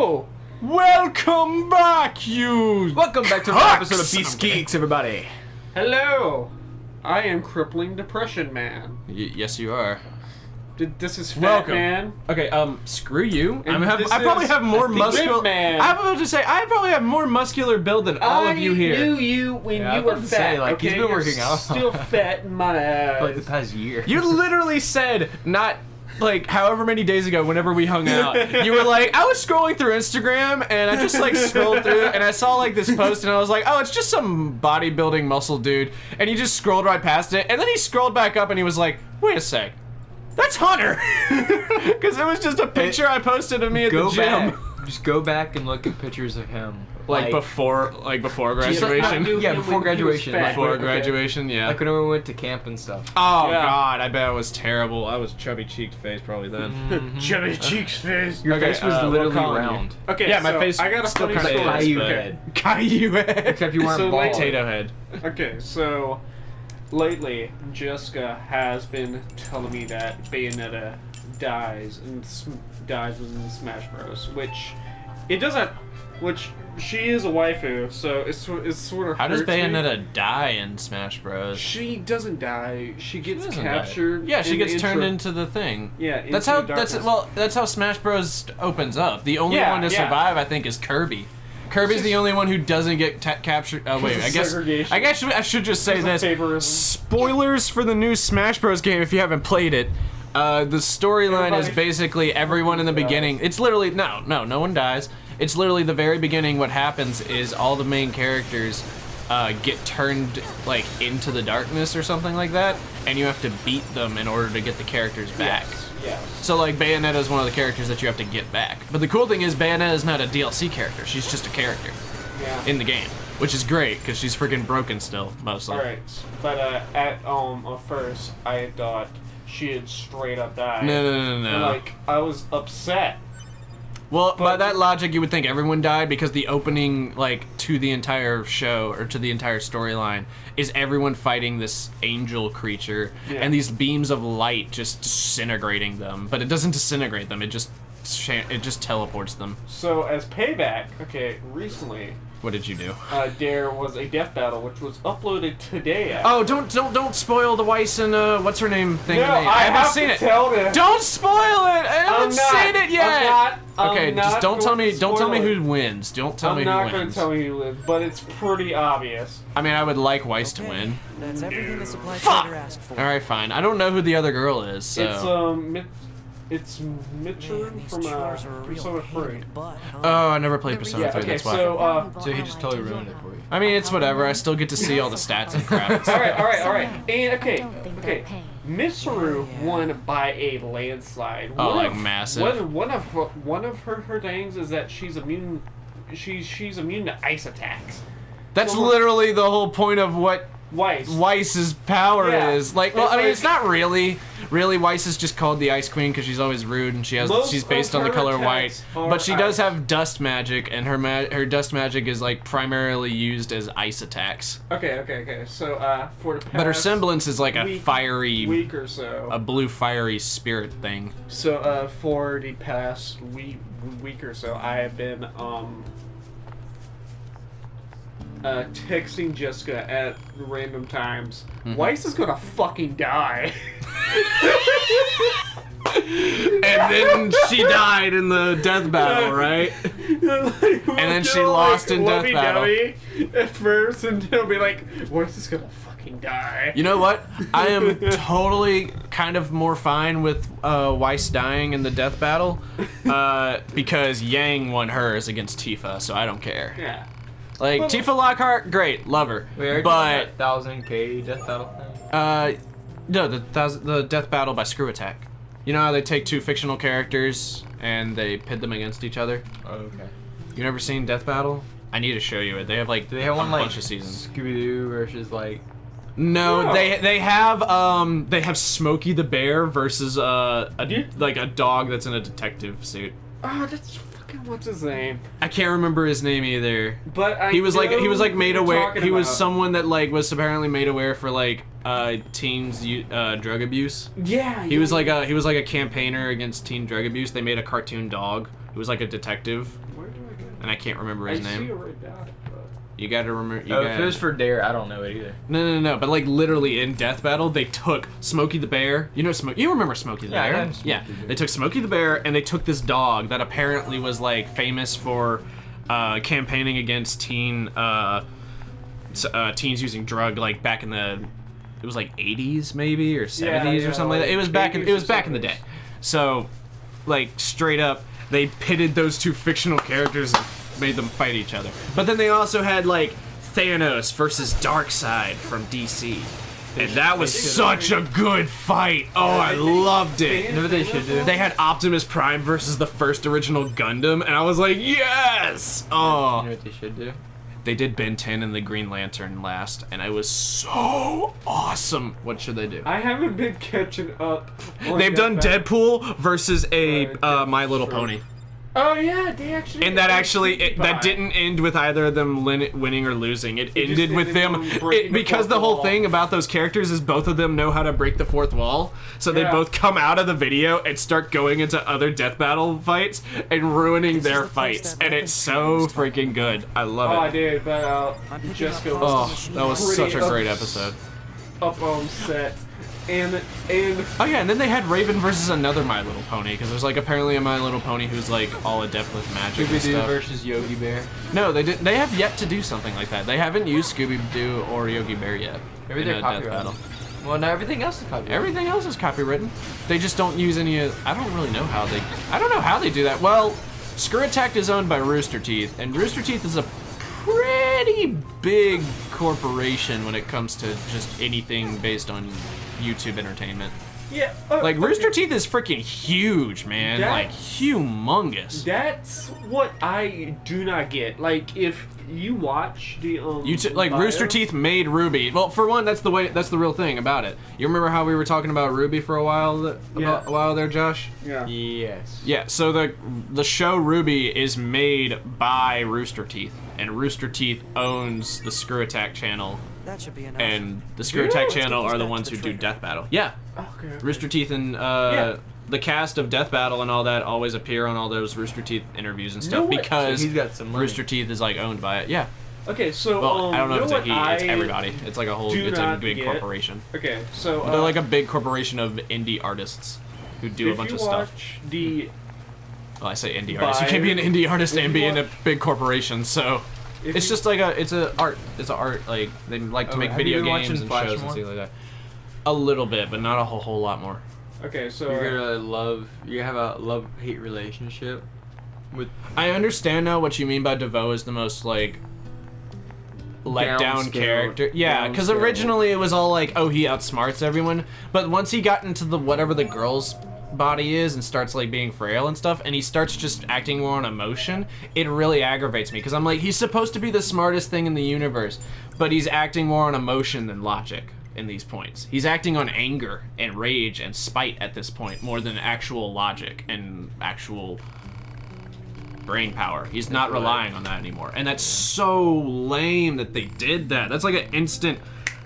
Hello! Welcome back, you! Welcome back to another episode of Beast Geeks, everybody. Hello! I am Crippling Depression Man. Yes, you are. This is Fat Welcome. Man. Okay, screw you. And I probably have more muscular. Man. I'm about to say I probably have more muscular build than all of you here. I knew you when Yeah, I you was were about to fat. say, like, okay? he's been working You're out. Still fat in my eyes. For like the past year. You literally said not. Like, however many days ago, whenever we hung out, you were like, I was scrolling through Instagram, and I just, like, scrolled through, and I saw, like, this post, and I was like, oh, it's just some bodybuilding muscle dude, and he just scrolled right past it, and then he scrolled back up, and he was like, wait a sec, that's Hunter! Because it was just a picture I posted of me at the gym. Back. Just go back and look at pictures of him. Like before graduation? Yeah, before graduation. Before graduation, yeah. Like when we went to camp and stuff. Oh, Yeah. God, I bet it was terrible. I was chubby-cheeked face probably then. Chubby cheeks face. Your face was literally we'll call round. Okay, Yeah, my so face I got a still funny kinda story. is, Caillou but- head. Caillou head. Except you weren't So bald. Potato head. Okay, so lately Jessica has been telling me that Bayonetta dies within Smash Bros. Which it doesn't. Which she is a waifu, so it's sort of. How does hurts me. Bayonetta die in Smash Bros? She doesn't die. She gets doesn't captured. die. Yeah, she in gets the turned intro. into the thing. Yeah, That's into how. the darkness. That's how Smash Bros opens up. The only Yeah, one to yeah. survive, I think, is Kirby. Kirby's the only one who doesn't get captured. Oh wait, Segregation. I guess I should just say Because this. of favorism. Spoilers for the new Smash Bros game if you haven't played it. The storyline is Everybody- basically everyone in the beginning. It's literally no one dies. It's literally the very beginning. What happens is all the main characters get turned like into the darkness or something like that, and you have to beat them in order to get the characters back. Yes. So like Bayonetta is one of the characters that you have to get back. But the cool thing is Bayonetta is not a DLC character. She's just a character Yeah. in the game, which is great because she's freaking broken still mostly. All right, but at first I thought she had straight up died. No. And, like I was upset. Well, by But- that logic, you would think everyone died because the opening, like, to the entire show or to the entire storyline is everyone fighting this angel creature and these beams of light just disintegrating them. But it doesn't disintegrate them; it just teleports them. So as payback, okay, recently What did you do? there was a death battle which was uploaded today. Oh, don't spoil the Weiss and what's her name thing. No, today. I haven't have seen to it. tell this. Don't spoil it. I haven't I'm not. seen it yet. Okay, I'm not just don't tell going me. to Don't tell me spoil who wins. Don't tell me I'm who not wins. going to tell you who lives, but it's pretty obvious. I mean, I would like Weiss to win. That's everything the supply Fuck! trader asked for. All right, fine. I don't know who the other girl is. So. It's Mitchell Man, these from chores are a real Persona pain in 3. the butt, huh? Oh, I never played Persona Yeah, 3. okay, That's why. so So he just totally ruined it for you. I mean, it's whatever. I still get to see all the stats and crap. all right. And okay. Okay. Mitsuru won by a landslide. Oh, like massive? One of her things is that she's immune. She's immune to ice attacks. That's So- literally the whole point of what Weiss. Weiss's power Yeah. is. Like, well, I mean, Like- it's not really. Really, Weiss is just called the Ice Queen because she's always rude and she's based of on the her color white. attacks are But she does ice. have dust magic, and her dust magic is like primarily used as ice attacks. Okay. So for the past But her semblance is like a week- fiery, week or so. a blue fiery spirit thing. So for the past week or so, I have been texting Jessica at random times. Mm-hmm. Weiss is gonna fucking die. And then she died in the death battle, right? And then she lost in death battle. At first, and it'll be like, Weiss is gonna fucking die. You know what? I am totally kind of more fine with Weiss dying in the death battle because Yang won hers against Tifa, so I don't care. Yeah. Like, Tifa Lockhart, great, love her. But, 1000K death battle thing? no, the death battle by Screw Attack. You know how they take two fictional characters and they pit them against each other? Oh, okay. You never seen Death Battle? I need to show you it. They have like Do they have one a like bunch of seasons. Scooby-Doo versus like... No, No. they have Smokey the Bear versus like a dog that's in a detective suit. Oh, that's fucking what's his name? I can't remember his name either. But He was like made aware. He was some. someone that like was apparently made aware for like teens drug abuse. Yeah. He was like a campaigner against teen drug abuse. They made a cartoon dog. He was like a detective. and I can't remember his I see name. it right now. You gotta remember. You If it was for Dare, I don't know it either. No. But like literally in Death Battle, they took Smokey the Bear. You know You remember Smokey the Yeah, I Bear? know Smokey Yeah. the Bear. They took Smokey the Bear and they took this dog that apparently was like famous for campaigning against teens using drug like back in the. It was like 80s maybe or 70s or something like that. It was back in the day. So, like straight up, they pitted those two fictional characters and made them fight each other. But then they also had like Thanos versus Darkseid from DC. And that was such a good fight. Oh, I loved it. You know what they should do? They had Optimus Prime versus the first original Gundam, and I was like, yes! Oh. You know what they should do? They did Ben 10 and the Green Lantern last, and it was so awesome. What should they do? I haven't been catching up. They've done Deadpool versus a My Little sure. Pony. Oh yeah, they actually. And that actually, that didn't end with either of them winning or losing. It just ended with ended them, them breaking the because fourth the whole wall. thing about those characters is both of them know how to break the fourth wall. So they Yeah. both come out of the video and start going into other death battle fights and ruining This is their the place fights. that And Nathan it's so was talking freaking good. I love Oh, it. I did, but I'm picking Jessica up was Oh, that was such a great episode. up on set, and Oh yeah, and then they had Raven versus another My Little Pony, because there's like apparently a My Little Pony who's like all adept with magic and Scooby-Doo stuff. versus Yogi Bear. No, they did. They have yet to do something like that. They haven't used Scooby-Doo or Yogi Bear yet Maybe in they're a death copyrighted. battle. Well, no, everything else is copyrighted. Everything else is copywritten. They just don't use any. I don't really know how they. I don't know how they do that. Well, Screw Attack is owned by Rooster Teeth, and Rooster Teeth is a pretty big corporation when it comes to just anything based on YouTube entertainment. yeah, Like okay. Rooster Teeth is freaking huge, man. That- Like humongous. That's what I do not get. Like, if you watch the Like bio- Rooster Teeth made Ruby. Well, for one, that's the real thing about it. You remember how we were talking about Ruby for a while Yeah. a while there, Josh? Yeah. Yes. Yeah, so the show Ruby is made by Rooster Teeth, and Rooster Teeth owns the Screw Attack channel, That should be enough. and the Screw Yeah. Attack Let's channel get are these the back ones to who the do trigger. Death Battle. Yeah, Okay. Rooster Teeth and Yeah. the cast of Death Battle and all that always appear on all those Rooster Teeth interviews and You stuff know what? because So he's got some money. Rooster Teeth is like owned by it. Yeah. Okay, so Well, I don't know if it's a what he. It's I everybody. It's like a whole. do It's a not big get- corporation. Okay, so They're like a big corporation of indie artists who do a if bunch you of stuff. watch the Well, I say indie artist. You can't be an indie artist If and you be in a watch- big corporation. So if it's you- just like it's an art. Like they like to Oh, make have you video been games watching and Flash shows and more? stuff like that. A little bit, but not a whole lot more. Okay, so You're gonna you have a love-hate relationship with I understand now what you mean by DeVoe is the most like let down Downscaled- character. Yeah, because downscaled. originally it was all like, oh, he outsmarts everyone. But once he got into the whatever the girl's body is and starts like being frail and stuff, and he starts just acting more on emotion, it really aggravates me because I'm like, he's supposed to be the smartest thing in the universe, but he's acting more on emotion than logic in these points. He's acting on anger and rage and spite at this point more than actual logic and actual brain power. He's not right. relying on that anymore. And that's so lame that they did that. That's like an instant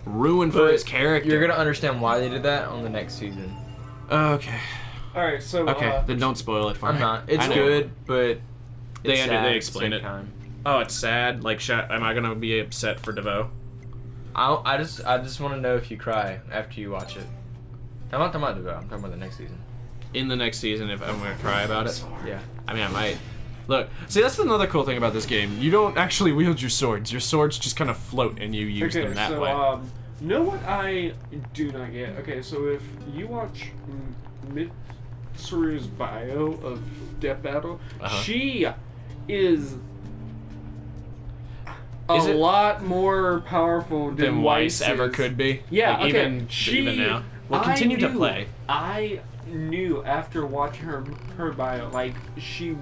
ruin for But his character. You're gonna understand why they did that on the next season. Okay. all right, so Okay, then don't spoil it for I'm me. not. It's I know. good, but They it's had- sad they at the explain same it. time. Oh, it's sad. Like, am I gonna be upset for DeVoe? I just want to know if you cry after you watch it. I'm not talking about Devo. I'm talking about the next season. In the next season, if I'm gonna cry about it. Yeah. I mean, I might. Look, see, that's another cool thing about this game. You don't actually wield your swords. Your swords just kind of float, and you use okay, them that so way. you know what I do not get? Okay, so if you watch Mitsuru's bio of Death Battle, Uh-huh. she is a Is it- lot more powerful Than Weiss ever is. could be. Yeah, Like, okay. even now. Well, continue to play. I knew after watching her bio, like she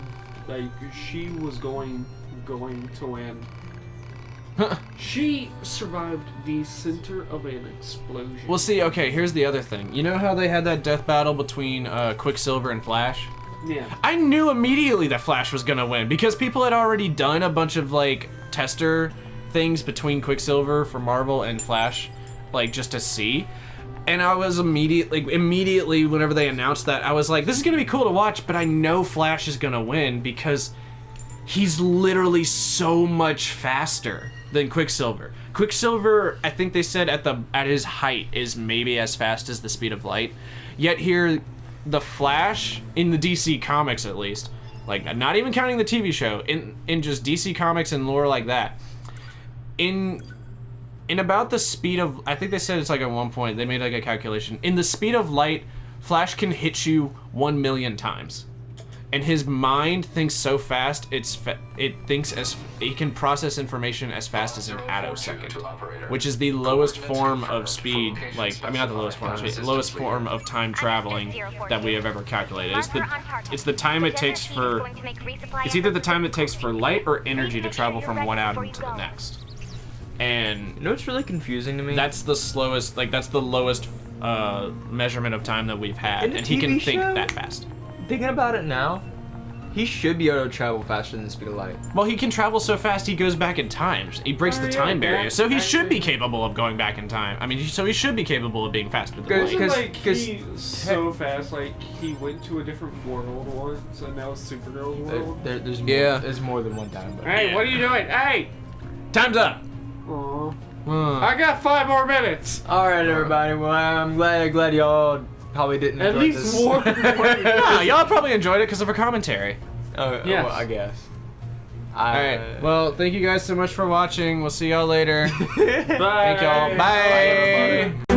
was going to win. She survived the center of an explosion. Well, see, okay, here's the other thing. You know how they had that death battle between Quicksilver and Flash? Yeah. I knew immediately that Flash was gonna win because people had already done a bunch of like tester things between Quicksilver for Marvel and Flash, like just to see. And I was immediately whenever they announced that, I was like, this is gonna be cool to watch, but I know Flash is gonna win because he's literally so much faster than Quicksilver. Quicksilver, I think they said at his height is maybe as fast as the speed of light. Yet here, the Flash, in the DC comics at least, like not even counting the TV show, in just DC comics and lore like that, in about the speed of, I think they said it's like at one point they made like a calculation, in the speed of light, Flash can hit you 1 million times. And his mind thinks so fast, it can process information as fast as an attosecond, which is the lowest form of speed. Like, I mean, not the lowest form of speed, lowest form of time traveling that we have ever calculated. It's the time it takes for. It's either the time it takes for light or energy to travel from one atom to the next. And You know what's really confusing to me? that's the slowest. Like, that's the lowest measurement of time that we've had, In the and he can TV think show? that fast. Thinking about it now, he should be able to travel faster than the speed of light. Well, he can travel so fast he goes back in time. He breaks the time barrier, so he should be actually- capable of going back in time. I mean, so he should be capable of being faster than Good. light. Because- Like he's so fast, like he went to a different world once, and now it's Supergirl's world. There's more, Yeah. there's more than one time. But Hey, what are you doing? Hey! Time's up. Aw. Uh, I got 5 more minutes. All right, everybody. Well, I'm glad y'all probably didn't At enjoy least this. more. nah, y'all probably enjoyed it because of our commentary. Yes. Well, I guess. All right. Well, thank you guys so much for watching. We'll see y'all later. Bye. Thank y'all. Bye. Bye, everybody.